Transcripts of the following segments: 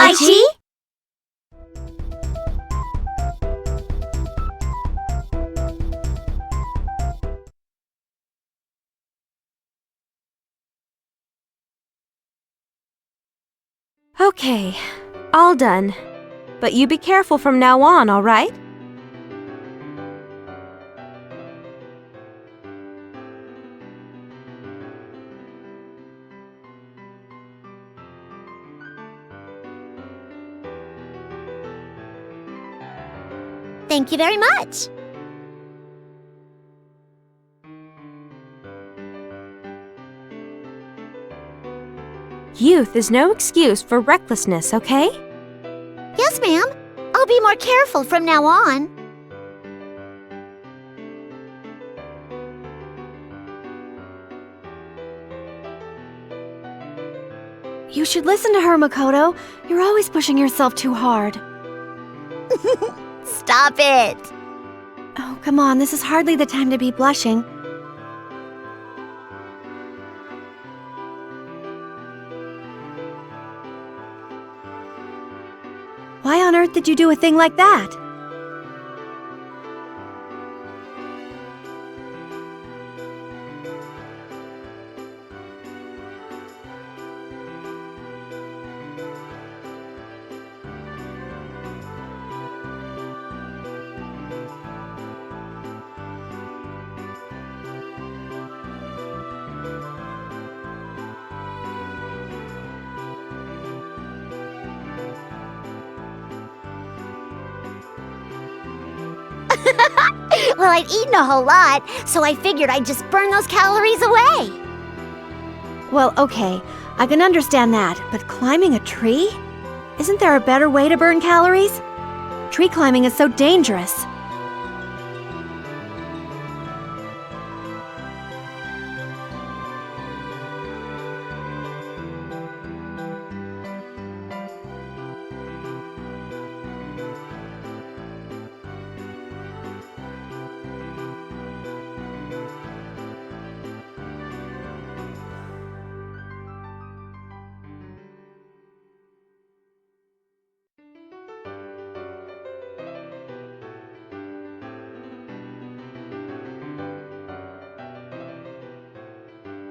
Litchi? Okay, all done. But you be careful from now on, all right? Thank you very much. Youth is no excuse for recklessness, okay? Yes, ma'am. I'll be more careful from now on. You should listen to her, Makoto. You're always pushing yourself too hard. Stop it. Oh, come on, this is hardly the time to be blushing. Why on earth did you do a thing like that? Well, I'd eaten a whole lot, so I figured I'd just burn those calories away. Well, okay, I can understand that, but climbing a tree? Isn't there a better way to burn calories? Tree climbing is so dangerous.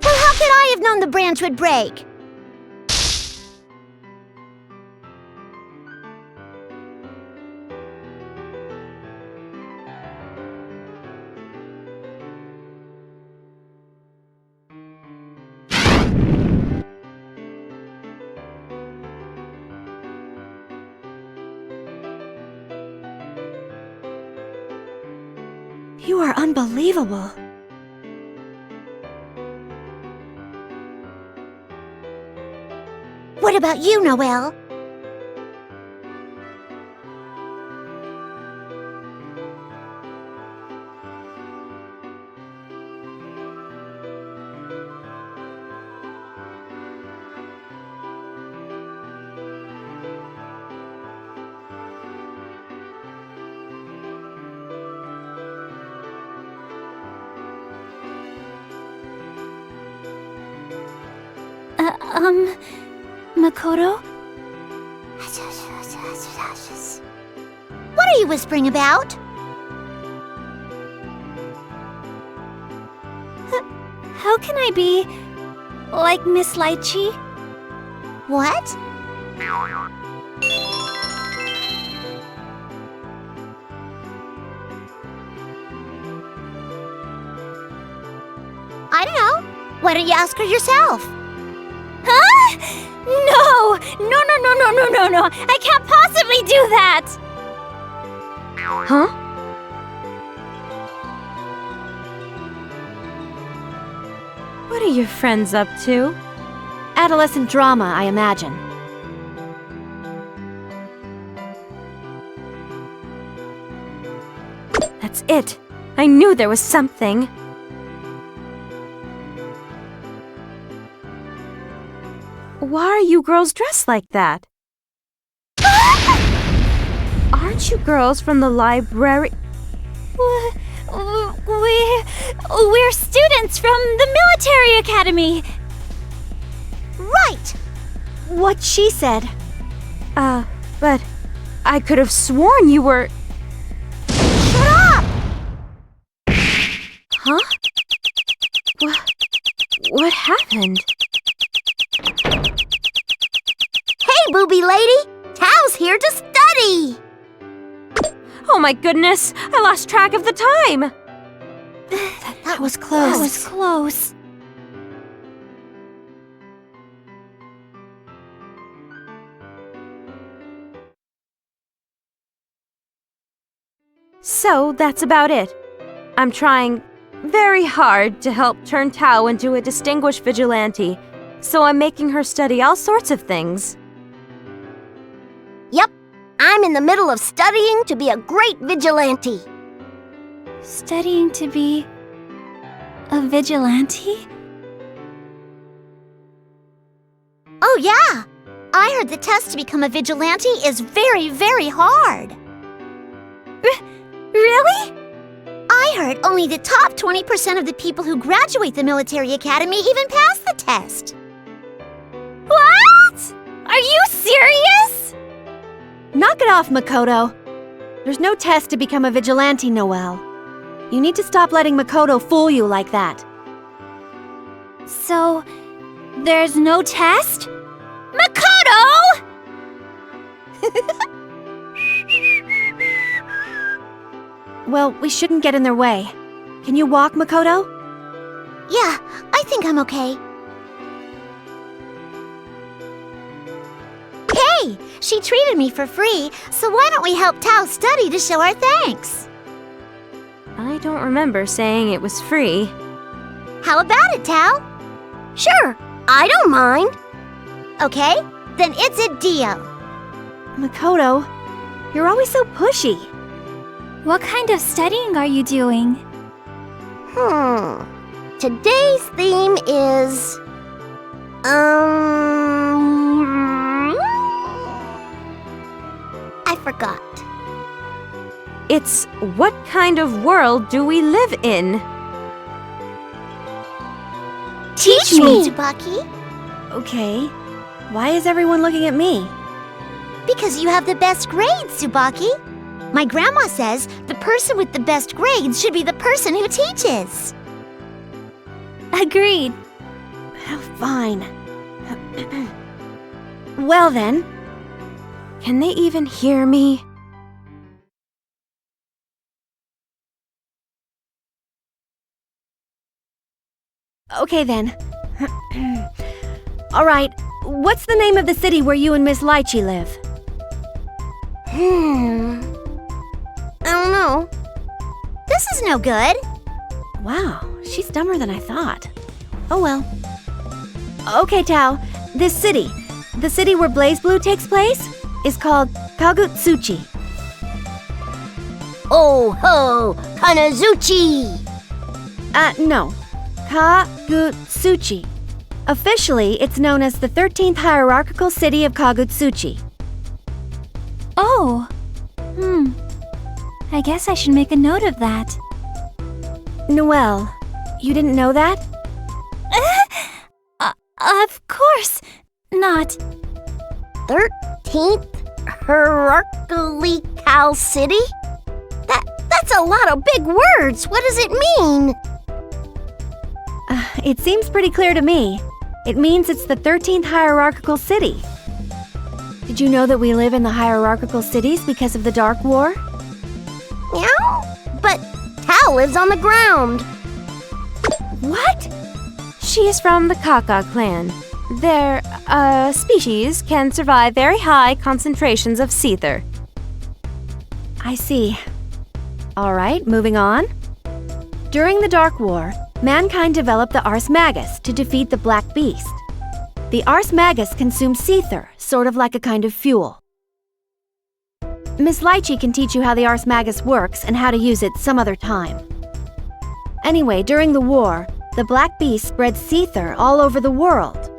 How could I have known the branch would break? You are unbelievable. What about you, Noelle? Makoto? What are you whispering about? How can I be like Miss Litchi? What? I don't know. Why don't you ask her yourself? Huh? No! No. I can't possibly do that! Huh? What are your friends up to? Adolescent drama, I imagine. That's it. I knew there was something. Why are you girls dressed like that? Aren't you girls from the library? We're students from the military academy. Right! What she said. But I could have sworn you were... Shut up! Huh? What happened? Hey, booby lady! Tao's here to study! Oh my goodness! I lost track of the time! That was close. That was close. So that's about it. I'm trying very hard to help turn Tao into a distinguished vigilante, so I'm making her study all sorts of things. Yep, I'm in the middle of studying to be a great vigilante. Studying to be a vigilante? Oh yeah, I heard the test to become a vigilante is very, very hard. Really? I heard only the top 20% of the people who graduate the military academy even pass the test. What? Are you serious? Knock it off, Makoto. There's no test to become a vigilante, Noelle. You need to stop letting Makoto fool you like that. So, there's no test? Makoto! Well, we shouldn't get in their way. Can you walk, Makoto? Yeah, I think I'm okay. Hey, she treated me for free, so why don't we help Tao study to show our thanks? I don't remember saying it was free. How about it, Tao? Sure, I don't mind. Okay, then it's a deal. Makoto, you're always so pushy. What kind of studying are you doing? Today's theme is... I forgot. It's what kind of world do we live in? Teach me, Tsubaki. Okay. Why is everyone looking at me? Because you have the best grades, Tsubaki. My grandma says the person with the best grades should be the person who teaches. Agreed. Oh, fine. Well then. Can they even hear me? Okay then. All right, what's the name of the city where you and Miss Litchi live? I don't know. This is no good. Wow, she's dumber than I thought. Oh well. Okay, Tao, this city, the city where Blaze Blue takes place, is called Kagutsuchi. Oh ho, Kanazuchi! No. Kagutsuchi. Officially, it's known as the 13th hierarchical city of Kagutsuchi. Oh. I guess I should make a note of that. Noelle, you didn't know that? Of course not. 13th hierarchically Cal City? That's a lot of big words. What does it mean? It seems pretty clear to me. It means it's the 13th hierarchical city. Did you know that we live in the hierarchical cities because of the Dark War? Meow? But Tao lives on the ground. What? She is from the Kaka clan. Their, species can survive very high concentrations of seether. I see. All right, moving on. During the Dark War, mankind developed the Ars Magus to defeat the Black Beast. The Ars Magus consumes seether, sort of like a kind of fuel. Miss Litchi can teach you how the Ars Magus works and how to use it some other time. Anyway, during the war, the Black Beast spread seether all over the world.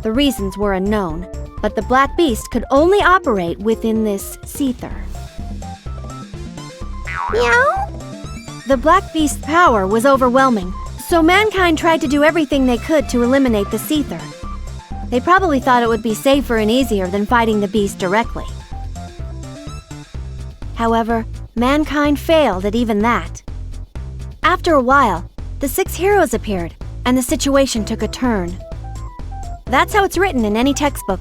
The reasons were unknown, but the Black Beast could only operate within this seether. Meow? The Black Beast's power was overwhelming, so mankind tried to do everything they could to eliminate the seether. They probably thought it would be safer and easier than fighting the beast directly. However, mankind failed at even that. After a while, the 6 heroes appeared, and the situation took a turn. That's how it's written in any textbook.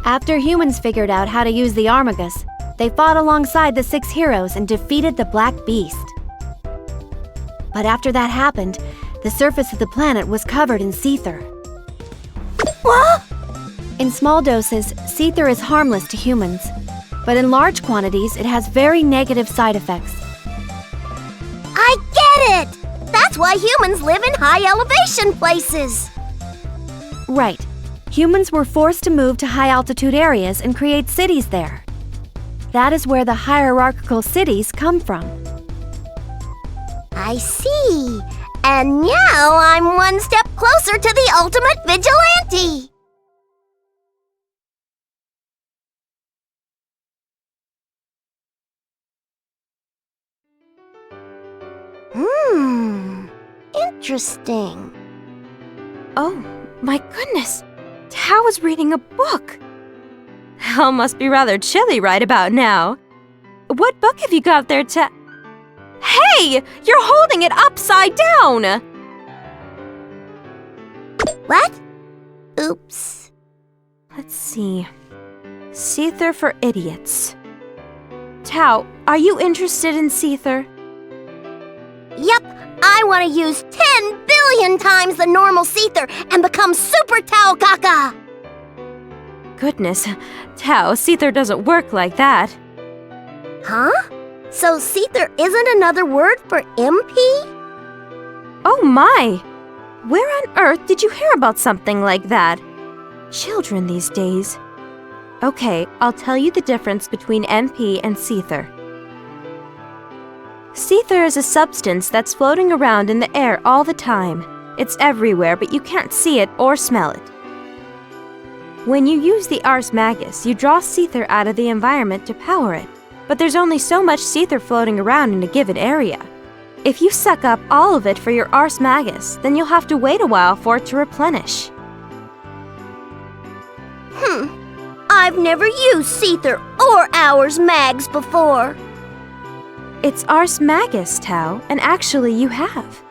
After humans figured out how to use the Armagus, they fought alongside the 6 heroes and defeated the Black Beast. But after that happened, the surface of the planet was covered in seether. What? In small doses, seether is harmless to humans, but in large quantities, it has very negative side effects. I get it! That's why humans live in high elevation places. Right. Humans were forced to move to high-altitude areas and create cities there. That is where the hierarchical cities come from. I see. And now I'm one step closer to the ultimate vigilante. Interesting. Oh, my goodness! Tao is reading a book! Hell must be rather chilly right about now. What book have you got there, Tao? Hey! You're holding it upside down! What? Oops. Let's see. Seether for Idiots. Tao, are you interested in seether? Yep, I want to use 10 billion times the normal seether and become Super Tao Kaka! Goodness, Tao, seether doesn't work like that. Huh? So seether isn't another word for MP? Oh my! Where on earth did you hear about something like that? Children these days. Okay, I'll tell you the difference between MP and seether. Seether is a substance that's floating around in the air all the time. It's everywhere, but you can't see it or smell it. When you use the Ars Magus, you draw seether out of the environment to power it, but there's only so much seether floating around in a given area. If you suck up all of it for your Ars Magus, then you'll have to wait a while for it to replenish. I've never used seether or Ars Mags before. It's Ars Magus, Tao, and actually you have.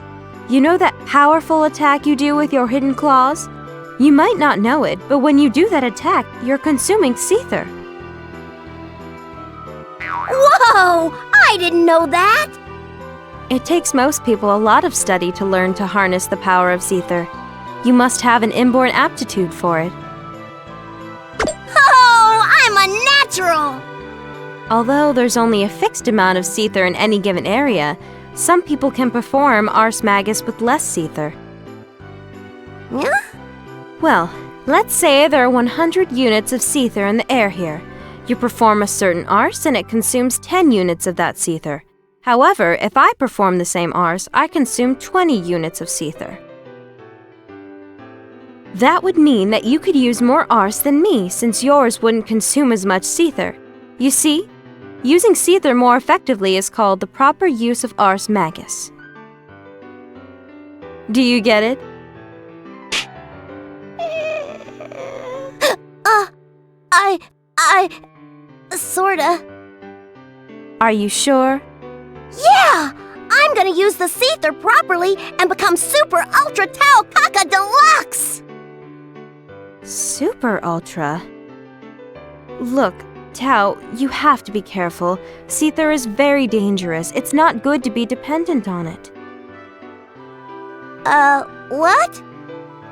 You know that powerful attack you do with your hidden claws? You might not know it, but when you do that attack, you're consuming seether. Whoa! I didn't know that! It takes most people a lot of study to learn to harness the power of seether. You must have an inborn aptitude for it. Oh, I'm a natural! Although there's only a fixed amount of seether in any given area, some people can perform Ars Magus with less seether. Yeah? Well, let's say there are 100 units of seether in the air here. You perform a certain Ars and it consumes 10 units of that seether. However, if I perform the same Ars, I consume 20 units of seether. That would mean that you could use more Ars than me, since yours wouldn't consume as much seether. You see? Using seether more effectively is called the proper use of Ars Magus. Do you get it? Sorta. Are you sure? Yeah! I'm gonna use the seether properly and become Super Ultra Tao Kaka Deluxe! Super Ultra? Look, Tao, you have to be careful. Seether is very dangerous. It's not good to be dependent on it. What?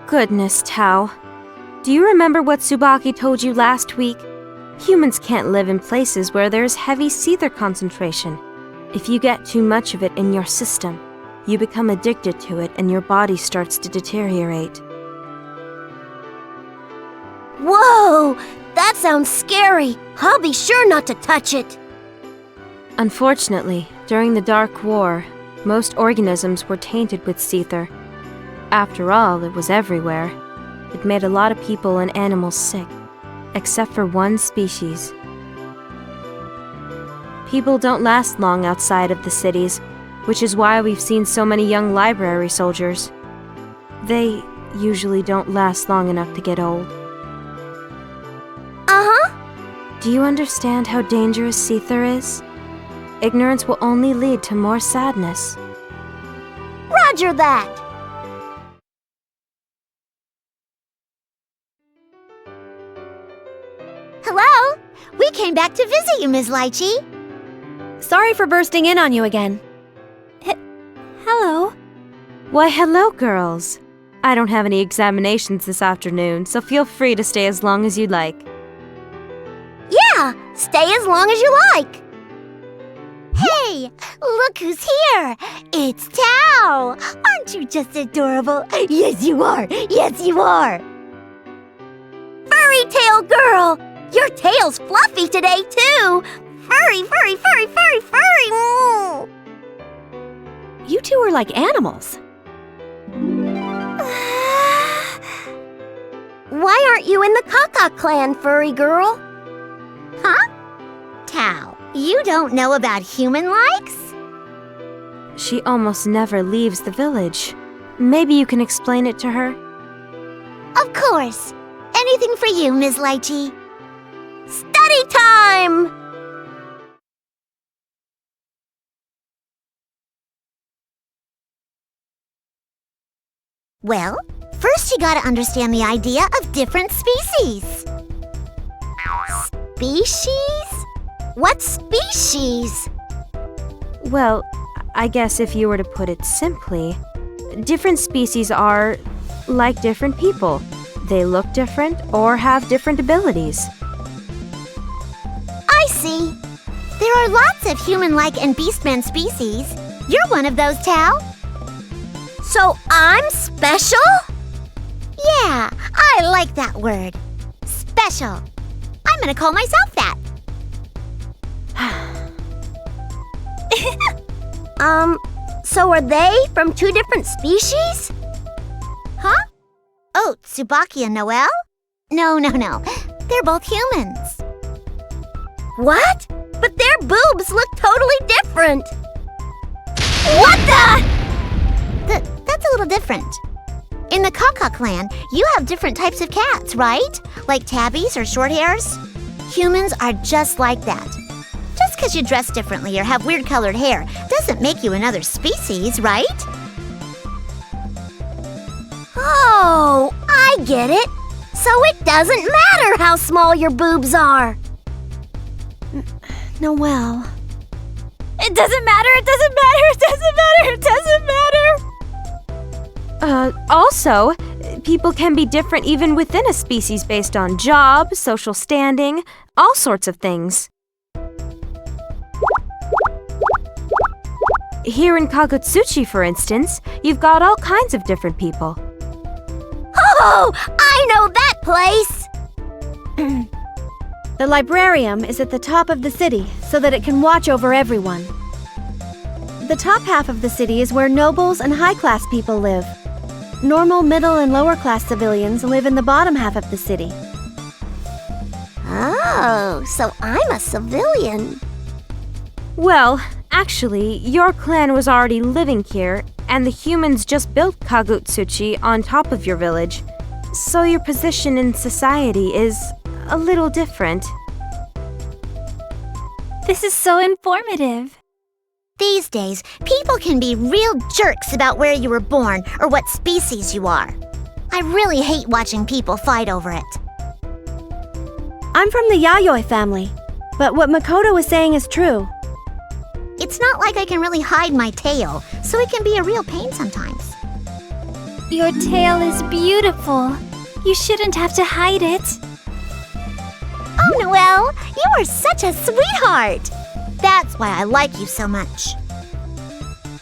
Goodness, Tao. Do you remember what Tsubaki told you last week? Humans can't live in places where there is heavy seether concentration. If you get too much of it in your system, you become addicted to it and your body starts to deteriorate. Whoa! That sounds scary. I'll be sure not to touch it. Unfortunately, during the Dark War, most organisms were tainted with seether. After all, it was everywhere. It made a lot of people and animals sick, except for one species. People don't last long outside of the cities, which is why we've seen so many young library soldiers. They usually don't last long enough to get old. Uh-huh. Do you understand how dangerous Seether is? Ignorance will only lead to more sadness. Roger that. Hello? We came back to visit you, Ms. Litchi. Sorry for bursting in on you again. Hello. Why, hello, girls. I don't have any examinations this afternoon, so feel free to stay as long as you'd like. Yeah, stay as long as you like. Hey, look who's here. It's Tao. Aren't you just adorable? Yes, you are. Yes, you are. Furry tail girl. Your tail's fluffy today, too. Furry, furry, furry, furry, furry. Mm. You two are like animals. Why aren't you in the Kaka clan, furry girl? Huh? Tao, you don't know about human likes? She almost never leaves the village. Maybe you can explain it to her? Of course. Anything for you, Ms. Litchi. Study time! Well, first you gotta understand the idea of different species. Species? What's species? Well, I guess if you were to put it simply, different species are like different people. They look different or have different abilities. I see. There are lots of human-like and beastman species. You're one of those, Tao. So I'm special? Yeah, I like that word. Special. I'm gonna call myself that. So are they from two different species? Huh? Oh, Tsubaki and Noelle? No. They're both humans. What? But their boobs look totally different. What the? That's a little different. In the Kaka clan, you have different types of cats, right? Like tabbies or short hairs? Humans are just like that. Just because you dress differently or have weird colored hair doesn't make you another species, right? Oh, I get it. So it doesn't matter how small your boobs are. Noelle. It doesn't matter, it doesn't matter, it doesn't matter, it doesn't matter! Also, people can be different even within a species based on job, social standing, all sorts of things. Here in Kagutsuchi, for instance, you've got all kinds of different people. Oh, I know that place! The librarium is at the top of the city so that it can watch over everyone. The top half of the city is where nobles and high-class people live. Normal, middle, and lower-class civilians live in the bottom half of the city. Oh, so I'm a civilian. Well, actually, your clan was already living here, and the humans just built Kagutsuchi on top of your village. So your position in society is a little different. This is so informative. These days, people can be real jerks about where you were born or what species you are. I really hate watching people fight over it. I'm from the Yayoi family, but what Makoto was saying is true. It's not like I can really hide my tail, so it can be a real pain sometimes. Your tail is beautiful. You shouldn't have to hide it. Oh, Noelle, you are such a sweetheart. That's why I like you so much.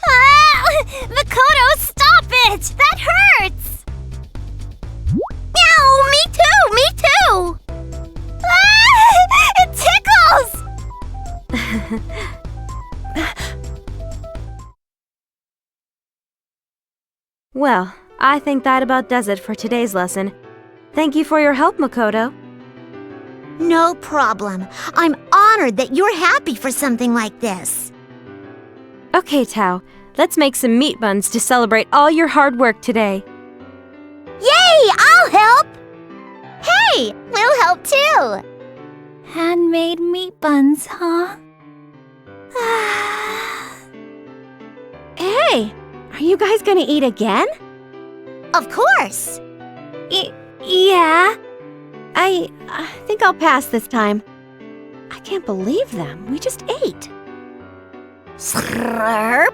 Ah! Makoto, stop it! That hurts! Meow! Me too! Me too! Ah! It tickles! Well, I think that about does it for today's lesson. Thank you for your help, Makoto. No problem. I'm honored that you're happy for something like this. Okay, Tao. Let's make some meat buns to celebrate all your hard work today. Yay! I'll help! Hey, we'll help too! Handmade meat buns, huh? Hey, are you guys gonna eat again? Of course! Yeah. I think I'll pass this time. I can't believe them. We just ate. Slurp!